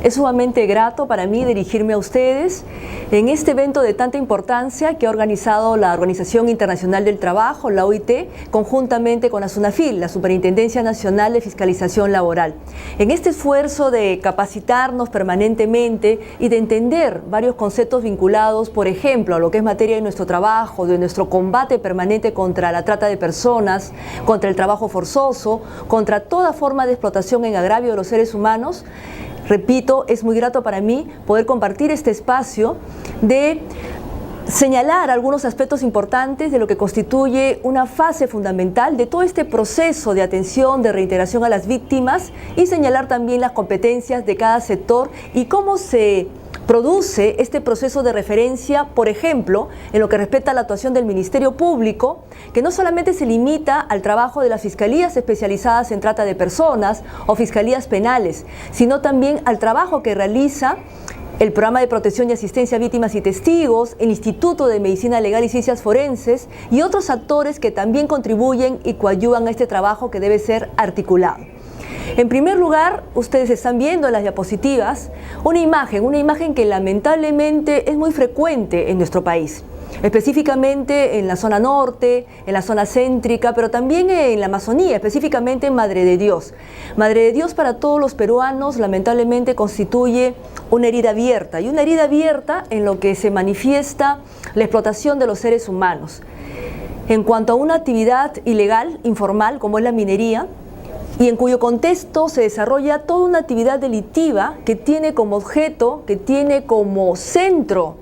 Es sumamente grato para mí dirigirme a ustedes en este evento de tanta importancia que ha organizado la Organización Internacional del Trabajo, la OIT, conjuntamente con la SUNAFIL, la Superintendencia Nacional de Fiscalización Laboral. En este esfuerzo de capacitarnos permanentemente y de entender varios conceptos vinculados, por ejemplo, a lo que es materia de nuestro trabajo, de nuestro combate permanente contra la trata de personas, contra el trabajo forzoso, contra toda forma de explotación en agravio de los seres humanos. Repito, es muy grato para mí poder compartir este espacio de señalar algunos aspectos importantes de lo que constituye una fase fundamental de todo este proceso de atención, de reintegración a las víctimas y señalar también las competencias de cada sector y cómo se produce este proceso de referencia, por ejemplo, en lo que respecta a la actuación del Ministerio Público, que no solamente se limita al trabajo de las fiscalías especializadas en trata de personas o fiscalías penales, sino también al trabajo que realiza el Programa de Protección y Asistencia a Víctimas y Testigos, el Instituto de Medicina Legal y Ciencias Forenses y otros actores que también contribuyen y coadyuvan a este trabajo que debe ser articulado. En primer lugar, ustedes están viendo en las diapositivas una imagen que lamentablemente es muy frecuente en nuestro país, específicamente en la zona norte, en la zona céntrica, pero también en la Amazonía, específicamente en Madre de Dios. Madre de Dios para todos los peruanos lamentablemente constituye una herida abierta, y una herida abierta en lo que se manifiesta la explotación de los seres humanos. En cuanto a una actividad ilegal, informal, como es la minería, y en cuyo contexto se desarrolla toda una actividad delictiva que tiene como objeto, que tiene como centro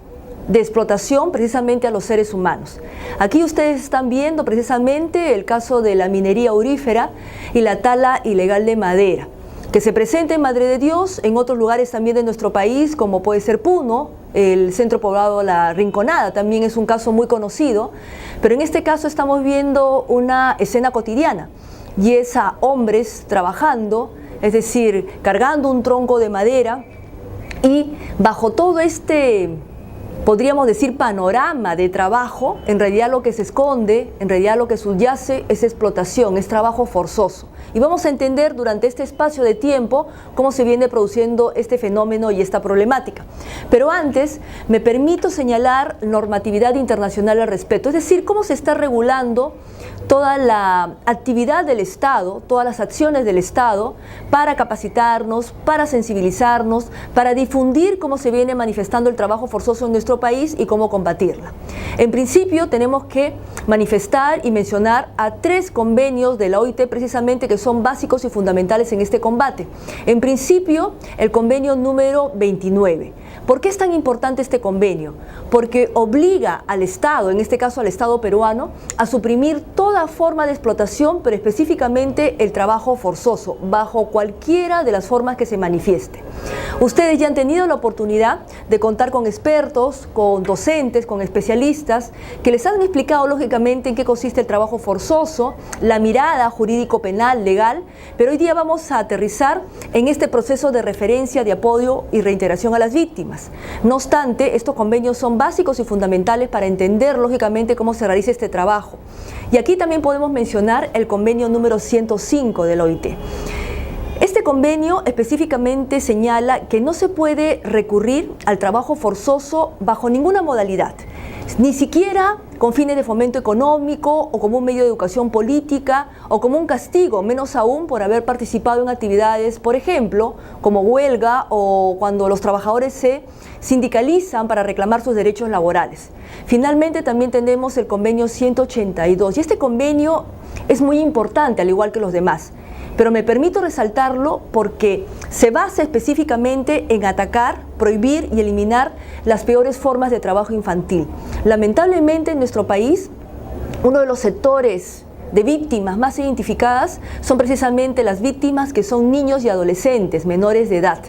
de explotación precisamente a los seres humanos. Aquí ustedes están viendo precisamente el caso de la minería aurífera y la tala ilegal de madera, que se presenta en Madre de Dios, en otros lugares también de nuestro país, como puede ser Puno, el centro poblado La Rinconada, también es un caso muy conocido, pero en este caso estamos viendo una escena cotidiana, y es a hombres trabajando, es decir, cargando un tronco de madera, y bajo todo este, podríamos decir, panorama de trabajo, en realidad lo que se esconde, en realidad lo que subyace es explotación, es trabajo forzoso. Y vamos a entender durante este espacio de tiempo cómo se viene produciendo este fenómeno y esta problemática. Pero antes, me permito señalar normatividad internacional al respecto, es decir, cómo se está regulando toda la actividad del Estado, todas las acciones del Estado para capacitarnos, para sensibilizarnos, para difundir cómo se viene manifestando el trabajo forzoso en nuestro país y cómo combatirla. En principio tenemos que manifestar y mencionar a 3 convenios de la OIT precisamente que son básicos y fundamentales en este combate. En principio, el convenio número 29. ¿Por qué es tan importante este convenio? Porque obliga al Estado, en este caso al Estado peruano, a suprimir toda forma de explotación, pero específicamente el trabajo forzoso, bajo cualquiera de las formas que se manifieste. Ustedes ya han tenido la oportunidad de contar con expertos, con docentes, con especialistas, que les han explicado lógicamente en qué consiste el trabajo forzoso, la mirada jurídico-penal, legal, pero hoy día vamos a aterrizar en este proceso de referencia, de apoyo y reintegración a las víctimas. No obstante, estos convenios son básicos y fundamentales para entender lógicamente cómo se realiza este trabajo. Y aquí también podemos mencionar el convenio número 105 de la OIT. Este convenio específicamente señala que no se puede recurrir al trabajo forzoso bajo ninguna modalidad, ni siquiera con fines de fomento económico o como un medio de educación política o como un castigo, menos aún por haber participado en actividades, por ejemplo, como huelga o cuando los trabajadores se sindicalizan para reclamar sus derechos laborales. Finalmente también tenemos el convenio 182 y este convenio es muy importante al igual que los demás. Pero me permito resaltarlo porque se basa específicamente en atacar, prohibir y eliminar las peores formas de trabajo infantil. Lamentablemente en nuestro país, uno de los sectores de víctimas más identificadas son precisamente las víctimas que son niños y adolescentes menores de edad.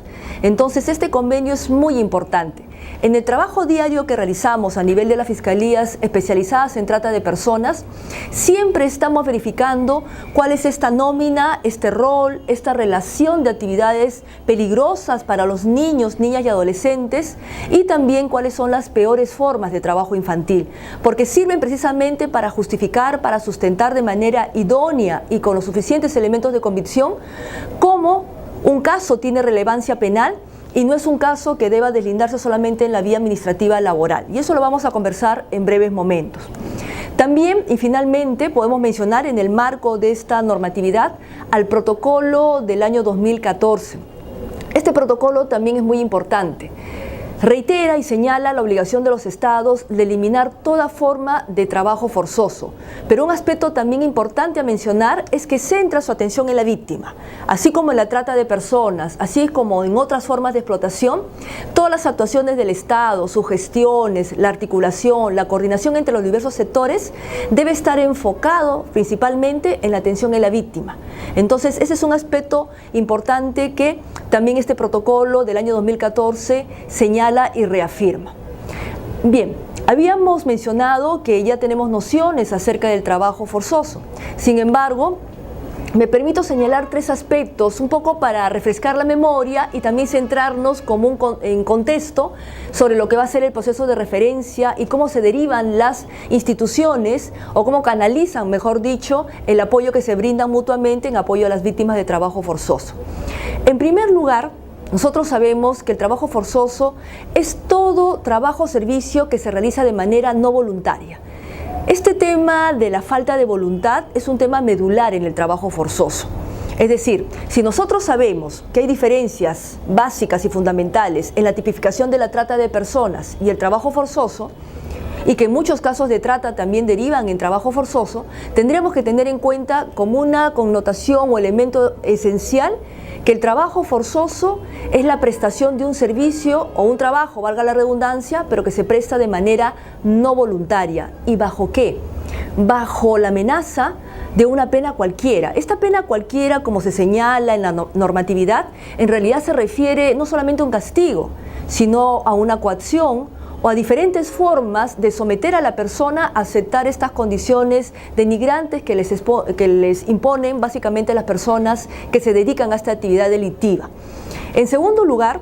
Entonces este convenio es muy importante. En el trabajo diario que realizamos a nivel de las fiscalías especializadas en trata de personas, siempre estamos verificando cuál es esta nómina, este rol, esta relación de actividades peligrosas para los niños, niñas y adolescentes y también cuáles son las peores formas de trabajo infantil, porque sirven precisamente para justificar, para sustentar de manera idónea y con los suficientes elementos de convicción cómo un caso tiene relevancia penal y no es un caso que deba deslindarse solamente en la vía administrativa laboral. Y eso lo vamos a conversar en breves momentos. También y finalmente podemos mencionar en el marco de esta normatividad al protocolo del año 2014. Este protocolo también es muy importante. Reitera y señala la obligación de los estados de eliminar toda forma de trabajo forzoso. Pero un aspecto también importante a mencionar es que centra su atención en la víctima. Así como en la trata de personas, así como en otras formas de explotación, todas las actuaciones del Estado, sus gestiones, la articulación, la coordinación entre los diversos sectores debe estar enfocado principalmente en la atención en la víctima. Entonces, ese es un aspecto importante que también este protocolo del año 2014 señala y reafirma. Bien, habíamos mencionado que ya tenemos nociones acerca del trabajo forzoso. Sin embargo, me permito señalar tres aspectos, un poco para refrescar la memoria y también centrarnos en contexto sobre lo que va a ser el proceso de referencia y cómo se derivan las instituciones o cómo canalizan, mejor dicho, el apoyo que se brindan mutuamente en apoyo a las víctimas de trabajo forzoso. En primer lugar, nosotros sabemos que el trabajo forzoso es todo trabajo o servicio que se realiza de manera no voluntaria. Este tema de la falta de voluntad es un tema medular en el trabajo forzoso. Es decir, si nosotros sabemos que hay diferencias básicas y fundamentales en la tipificación de la trata de personas y el trabajo forzoso, y que en muchos casos de trata también derivan en trabajo forzoso, tendríamos que tener en cuenta como una connotación o elemento esencial que el trabajo forzoso es la prestación de un servicio o un trabajo, valga la redundancia, pero que se presta de manera no voluntaria. ¿Y bajo qué? Bajo la amenaza de una pena cualquiera. Esta pena cualquiera, como se señala en la normatividad, en realidad se refiere no solamente a un castigo, sino a una coacción o a diferentes formas de someter a la persona a aceptar estas condiciones denigrantes que les imponen básicamente las personas que se dedican a esta actividad delictiva. En segundo lugar,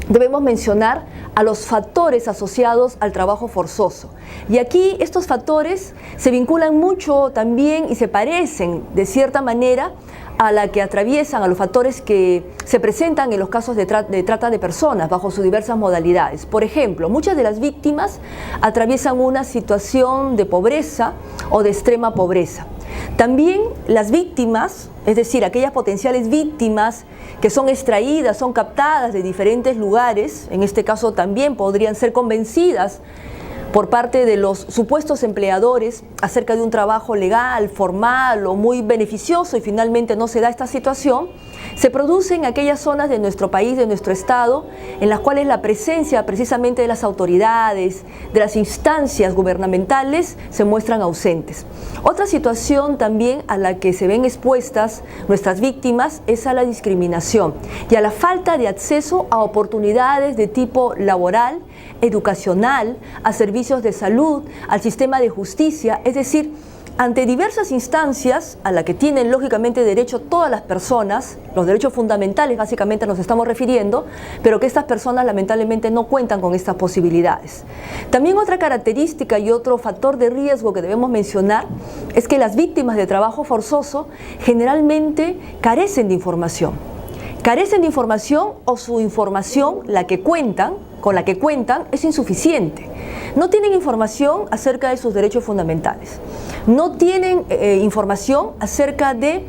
debemos mencionar a los factores asociados al trabajo forzoso. Y aquí estos factores se vinculan mucho también y se parecen de cierta manera a la que atraviesan, a los factores que se presentan en los casos de trata de personas bajo sus diversas modalidades. Por ejemplo, muchas de las víctimas atraviesan una situación de pobreza o de extrema pobreza. También las víctimas, es decir, aquellas potenciales víctimas que son extraídas, son captadas de diferentes lugares, en este caso también podrían ser convencidas por parte de los supuestos empleadores acerca de un trabajo legal, formal o muy beneficioso y finalmente no se da esta situación, se produce en aquellas zonas de nuestro país, de nuestro estado, en las cuales la presencia precisamente de las autoridades, de las instancias gubernamentales se muestran ausentes. Otra situación también a la que se ven expuestas nuestras víctimas es a la discriminación y a la falta de acceso a oportunidades de tipo laboral, educacional, a servicios de salud, al sistema de justicia, es decir, ante diversas instancias a las que tienen lógicamente derecho todas las personas, los derechos fundamentales básicamente nos estamos refiriendo, pero que estas personas lamentablemente no cuentan con estas posibilidades. También otra característica y otro factor de riesgo que debemos mencionar es que las víctimas de trabajo forzoso generalmente carecen de información. Carecen de información o su información, con la que cuentan, es insuficiente. No tienen información acerca de sus derechos fundamentales. No tienen información acerca de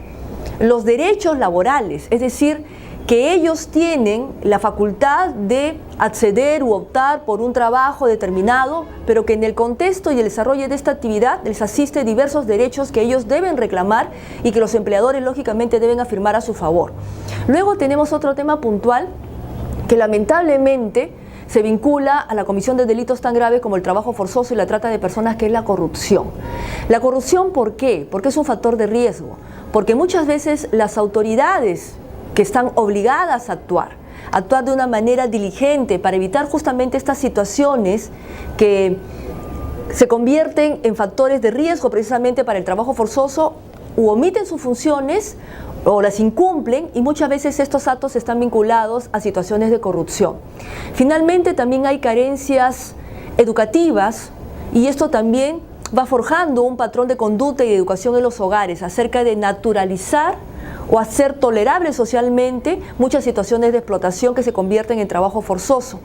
los derechos laborales, es decir, que ellos tienen la facultad de acceder u optar por un trabajo determinado, pero que en el contexto y el desarrollo de esta actividad les asiste diversos derechos que ellos deben reclamar y que los empleadores lógicamente deben afirmar a su favor. Luego tenemos otro tema puntual que lamentablemente se vincula a la comisión de delitos tan graves como el trabajo forzoso y la trata de personas, que es la corrupción. La corrupción, ¿por qué? Porque es un factor de riesgo, porque muchas veces las autoridades que están obligadas a actuar de una manera diligente para evitar justamente estas situaciones que se convierten en factores de riesgo precisamente para el trabajo forzoso, u omiten sus funciones o las incumplen, y muchas veces estos actos están vinculados a situaciones de corrupción. Finalmente también hay carencias educativas y esto también va forjando un patrón de conducta y de educación en los hogares acerca de naturalizar o hacer tolerable socialmente muchas situaciones de explotación que se convierten en trabajo forzoso.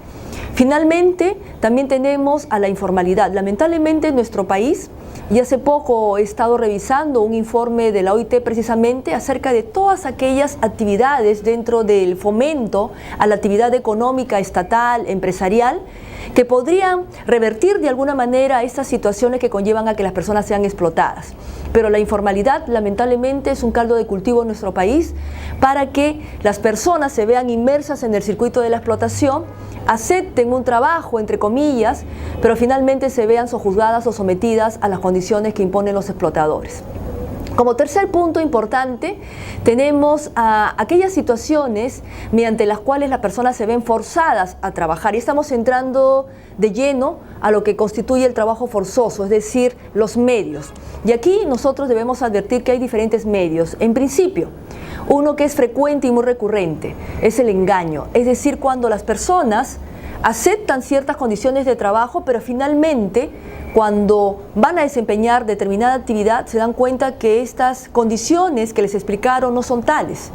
Finalmente, también tenemos a la informalidad. Lamentablemente en nuestro país, y hace poco he estado revisando un informe de la OIT precisamente acerca de todas aquellas actividades dentro del fomento a la actividad económica, estatal, empresarial, que podrían revertir de alguna manera estas situaciones que conllevan a que las personas sean explotadas. Pero la informalidad lamentablemente es un caldo de cultivo en nuestro país para que las personas se vean inmersas en el circuito de la explotación, acepten un trabajo, entre comillas, pero finalmente se vean sojuzgadas o sometidas a las condiciones que imponen los explotadores. Como tercer punto importante, tenemos aquellas situaciones mediante las cuales las personas se ven forzadas a trabajar, y estamos entrando de lleno a lo que constituye el trabajo forzoso, es decir, los medios. Y aquí nosotros debemos advertir que hay diferentes medios. En principio, uno que es frecuente y muy recurrente es el engaño, es decir, cuando las personas aceptan ciertas condiciones de trabajo, pero finalmente cuando van a desempeñar determinada actividad se dan cuenta que estas condiciones que les explicaron no son tales.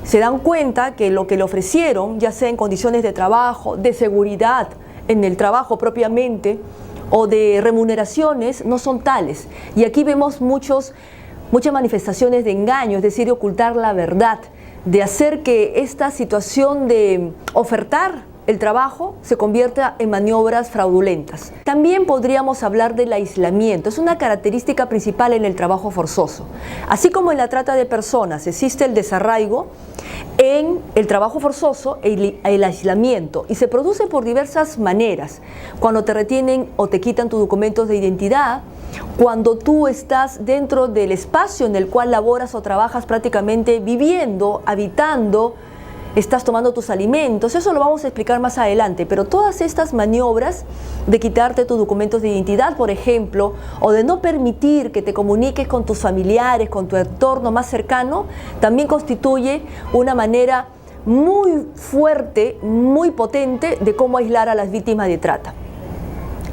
Se dan cuenta que lo que le ofrecieron, ya sea en condiciones de trabajo, de seguridad en el trabajo propiamente o de remuneraciones, no son tales. Y aquí vemos muchas manifestaciones de engaño, es decir, de ocultar la verdad, de hacer que esta situación de ofertar el trabajo se convierta en maniobras fraudulentas. También podríamos hablar del aislamiento. Es una característica principal en el trabajo forzoso. Así como en la trata de personas existe el desarraigo, en el trabajo forzoso el aislamiento, y se produce por diversas maneras. Cuando te retienen o te quitan tus documentos de identidad, cuando tú estás dentro del espacio en el cual laboras o trabajas prácticamente viviendo, habitando, estás tomando tus alimentos, eso lo vamos a explicar más adelante, pero todas estas maniobras de quitarte tus documentos de identidad, por ejemplo, o de no permitir que te comuniques con tus familiares, con tu entorno más cercano, también constituye una manera muy fuerte, muy potente de cómo aislar a las víctimas de trata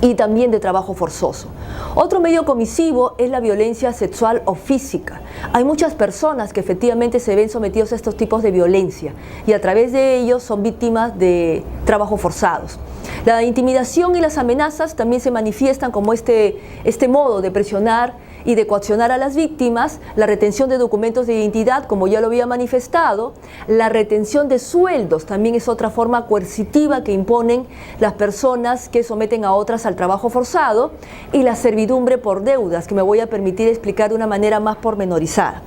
y también de trabajo forzoso. Otro medio comisivo es la violencia sexual o física. Hay muchas personas que efectivamente se ven sometidos a estos tipos de violencia y a través de ellos son víctimas de trabajo forzados. La intimidación y las amenazas también se manifiestan como este modo de presionar y de coaccionar a las víctimas, la retención de documentos de identidad, como ya lo había manifestado, la retención de sueldos también es otra forma coercitiva que imponen las personas que someten a otras al trabajo forzado, y la servidumbre por deudas, que me voy a permitir explicar de una manera más pormenorizada.